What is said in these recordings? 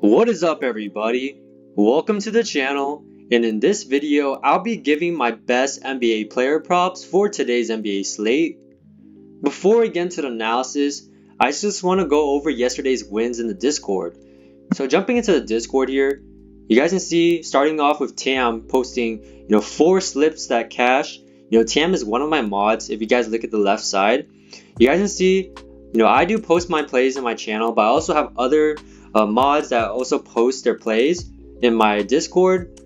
What is up, everybody? Welcome to the channel, and in this video I'll be giving my best NBA player props for today's NBA slate. Before we get into the analysis, I just want to go over yesterday's wins in the Discord. So jumping into the Discord here, you guys can see starting off with Tam posting 4 slips that cash. Tam is one of my mods. If you guys look at the left side, you guys can see I do post my plays in my channel, but I also have other mods that also post their plays in my Discord.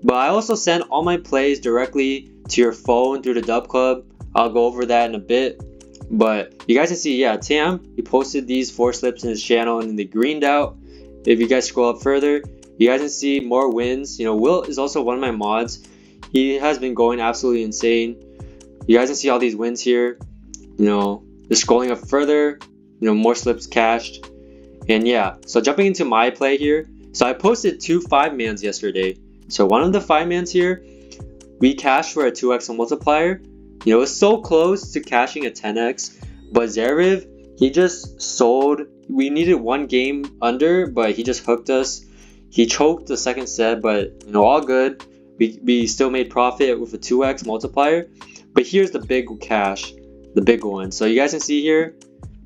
But I also send all my plays directly to your phone through the Dub Club. I'll go over that in a bit. But you guys can see, Tam, he posted these 4 slips in his channel and they greened out. If you guys scroll up further, you guys can see more wins. Will is also one of my mods. He has been going absolutely insane. You guys can see all these wins here. Just scrolling up further, more slips cashed. And so jumping into my play here. So I posted 2 5-mans yesterday. So one of the 5-mans here, we cashed for a 2x multiplier. It's so close to cashing a 10x. But Zverev, he just sold. We needed 1 game under, but he just hooked us. He choked the second set, but all good. We still made profit with a 2x multiplier. But here's the big cash, the big one. So you guys can see here,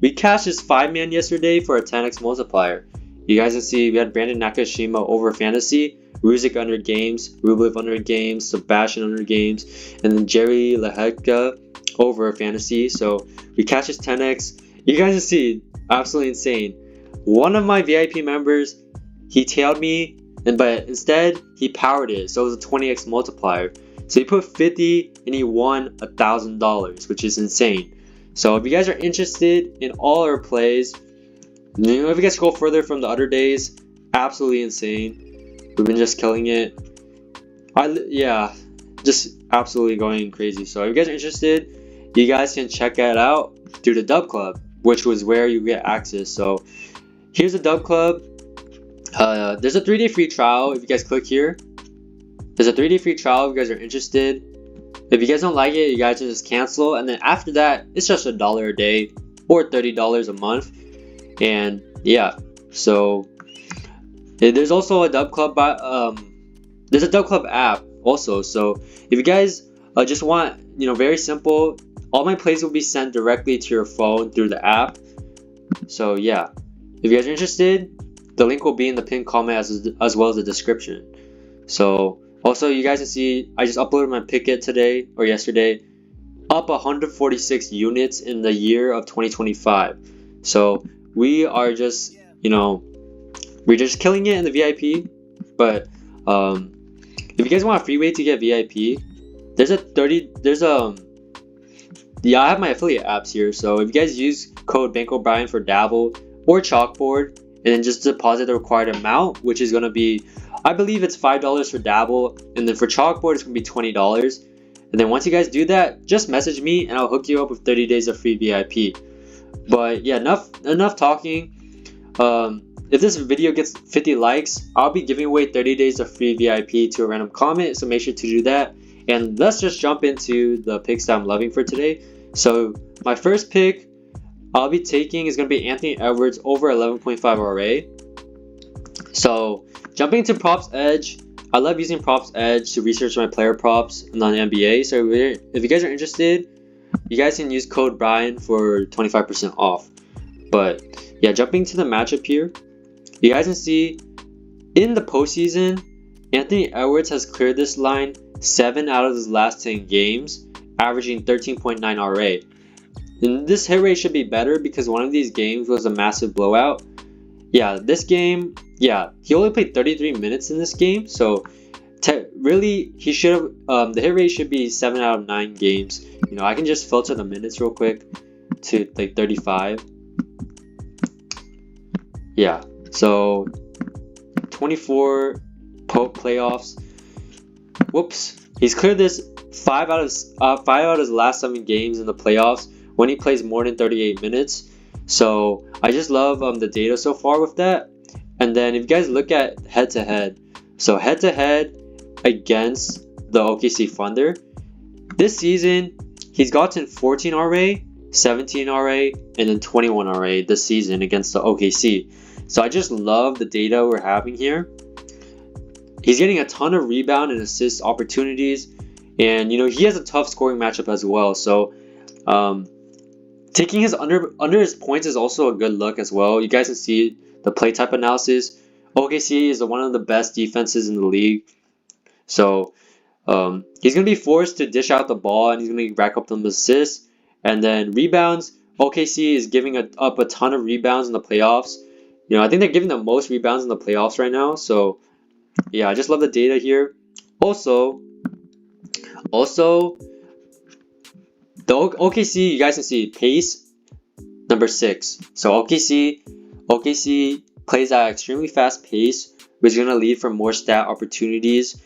we cashed this 5-man yesterday for a 10x multiplier. You guys can see we had Brandon Nakashima over fantasy, Ruzic under games, Rublev under games, Sebastian under games, and then Jerry Lehecka over fantasy. So we cashed this 10x. You guys can see, absolutely insane. One of my VIP members, he tailed me, but instead he powered it. So it was a 20x multiplier. So he put 50 and he won $1,000, which is insane. So if you guys are interested in all our plays, if you guys scroll further from the other days, absolutely insane. We've been just killing it. Just absolutely going crazy. So if you guys are interested, you guys can check that out through the Dub Club, which was where you get access. So here's the Dub Club. There's a 3-day free trial. If you guys click here, there's a 3-day free trial if you guys are interested. If you guys don't like it, you guys can just cancel, and then after that, it's just $1 a day or $30 a month. And so there's also a Dub Club. There's a Dub Club app also. So if you guys just want, very simple, all my plays will be sent directly to your phone through the app. So if you guys are interested, the link will be in the pinned comment as well as the description. So also, you guys can see I just uploaded my picket today or yesterday, up 146 units in the year of 2025. So we are just, we're just killing it in the VIP. But if you guys want a free way to get VIP, I have my affiliate apps here. So if you guys use code bankroll for Dabble or Chalkboard, and then just deposit the required amount, which is going to be, I believe it's $5 for Dabble, and then for Chalkboard it's going to be $20. And then once you guys do that, just message me and I'll hook you up with 30 days of free VIP. But enough talking. If this video gets 50 likes, I'll be giving away 30 days of free VIP to a random comment, so make sure to do that. And let's just jump into the picks that I'm loving for today. So my first pick I'll be taking is going to be Anthony Edwards over 11.5 RA. So jumping into Props Edge, I love using Props Edge to research my player props on the NBA. So if you guys are interested, you guys can use code Brian for 25% off. But jumping to the matchup here, you guys can see in the postseason, Anthony Edwards has cleared this line 7 out of his last 10 games, averaging 13.9 RA. And this hit rate should be better because one of these games was a massive blowout. This game, he only played 33 minutes in this game. So really, he should have, the hit rate should be 7 out of 9 games. I can just filter the minutes real quick to like 35. So 24 playoffs. Whoops. He's cleared this 5 out of his last 7 games in the playoffs when he plays more than 38 minutes. So I just love the data so far with that. And then if you guys look at head-to-head, so head-to-head against the OKC Thunder, this season he's gotten 14 RA, 17 RA, and then 21 RA this season against the OKC. So I just love the data we're having here. He's getting a ton of rebound and assist opportunities, and he has a tough scoring matchup as well. So taking his under his points is also a good look as well. You guys can see the play type analysis. OKC is one of the best defenses in the league. So he's going to be forced to dish out the ball, and he's going to rack up them assists. And then rebounds, OKC is giving up a ton of rebounds in the playoffs. I think they're giving the most rebounds in the playoffs right now. So yeah, I just love the data here. Also, the OKC, you guys can see pace number 6. So OKC plays at extremely fast pace, which is going to lead for more stat opportunities.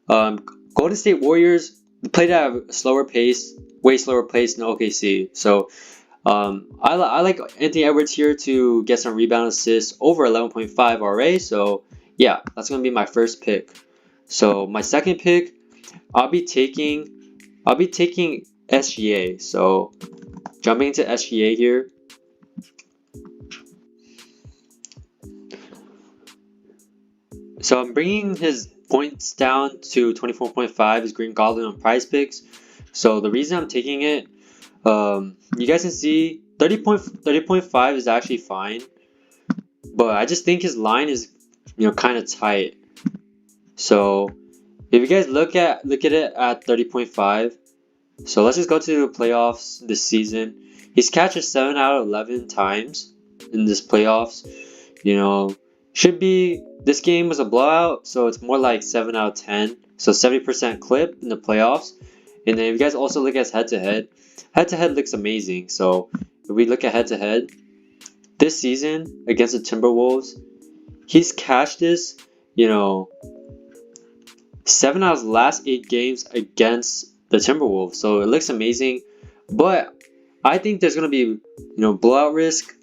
Golden State Warriors played at a slower pace, way slower pace than OKC. So I like Anthony Edwards here to get some rebound assists over 11.5 RA. So yeah, that's gonna be my first pick. So my second pick, I'll be taking SGA. So jumping into SGA here. So I'm bringing his points down to 24.5 is Green Goblin on Prize Picks. So the reason I'm taking it, you guys can see 30.5 is actually fine, but I just think his line is kind of tight. So if you guys look at it at 30.5, so let's just go to the playoffs this season. He's catched 7 out of 11 times in this playoffs. Should be, this game was a blowout, so it's more like 7 out of 10. So 70% clip in the playoffs. And then if you guys also look at head-to-head, head-to-head looks amazing. So if we look at head-to-head, this season against the Timberwolves, he's cashed this, 7 out of his last 8 games against the Timberwolves. So it looks amazing. But I think there's going to be, blowout risk.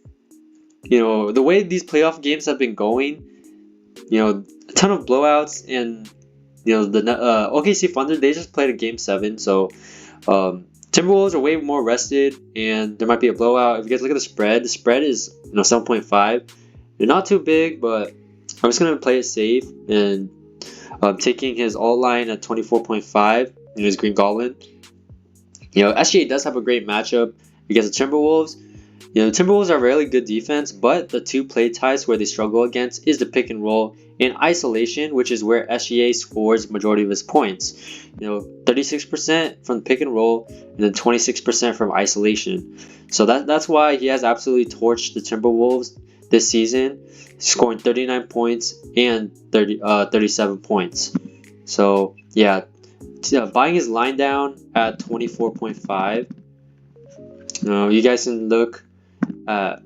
The way these playoff games have been going, a ton of blowouts, and the OKC Thunder, they just played a game 7, so Timberwolves are way more rested, and there might be a blowout. If you guys look at the spread is 7.5. They're not too big, but I'm just gonna play it safe, and taking his alt line at 24.5, his Green Goblin. SGA does have a great matchup against the Timberwolves. The Timberwolves are really good defense, but the two play types where they struggle against is the pick and roll and isolation, which is where SGA scores majority of his points. 36% from pick and roll, and then 26% from isolation. So that's why he has absolutely torched the Timberwolves this season, scoring 39 points and 37 points. So yeah, buying his line down at 24.5. You guys can look at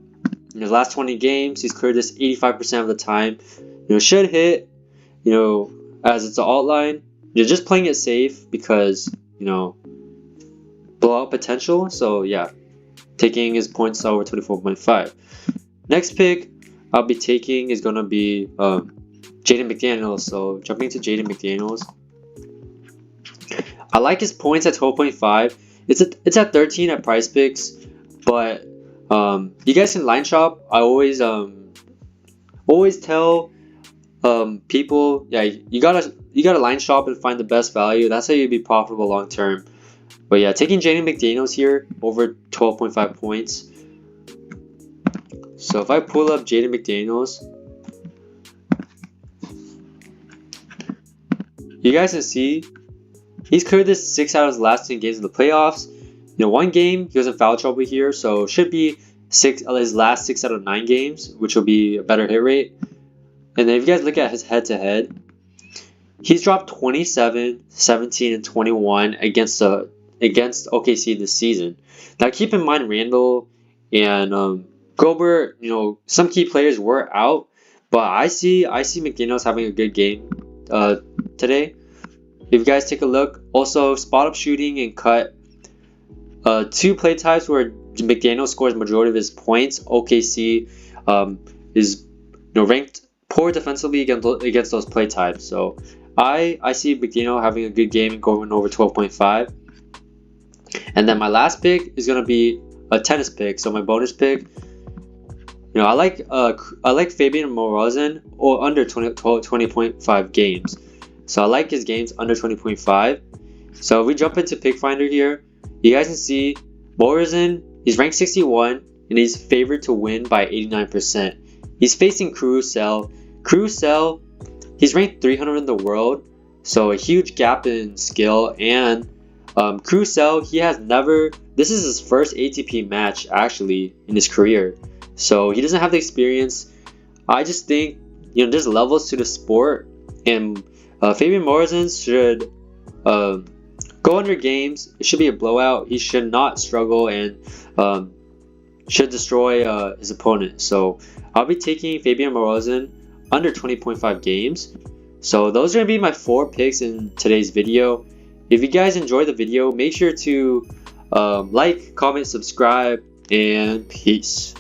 his last 20 games. He's cleared this 85% of the time. Should hit. As it's an alt line. You're just playing it safe because blowout potential. So yeah, taking his points over 24.5. Next pick I'll be taking is gonna be Jaden McDaniels. So jumping to Jaden McDaniels, I like his points at 12.5. It's at 13 at Prize Picks, but you guys can line shop. I always tell people, yeah, you gotta line shop and find the best value. That's how you'll be profitable long term. But yeah, taking Jaden McDaniels here over 12.5 points. So if I pull up Jaden McDaniels, you guys can see he's cleared this 6 out of his last 10 games in the playoffs. One game he was in foul trouble here, so should be his last 6 out of 9 games, which will be a better hit rate. And then if you guys look at his head-to-head, he's dropped 27, 17, and 21 against OKC this season. Now keep in mind Randall and Gobert, some key players were out, but I see McDaniels having a good game today. If you guys take a look, also spot up shooting and cut, two play types where McDaniels scores majority of his points. OKC is ranked poor defensively against those play types. So I see McDaniel having a good game and going over 12.5. And then my last pick is gonna be a tennis pick. So my bonus pick You know, I like Fabian Morozin or under 20.5 games. So I like his games under 20.5. So if we jump into Pick Finder here, you guys can see Morozin, he's ranked 61 and he's favored to win by 89%. He's facing Carousel. Carousel, he's ranked 300 in the world, so a huge gap in skill. And Carousel, he has never, this is his first ATP match actually in his career, so he doesn't have the experience. I just think, you know, there's levels to the sport, and Fabian Morozin should go under games. It should be a blowout. He should not struggle and should destroy his opponent. So I'll be taking Fabian Morozin under 20.5 games. So those are going to be my 4 picks in today's video. If you guys enjoyed the video, make sure to like, comment, subscribe, and peace.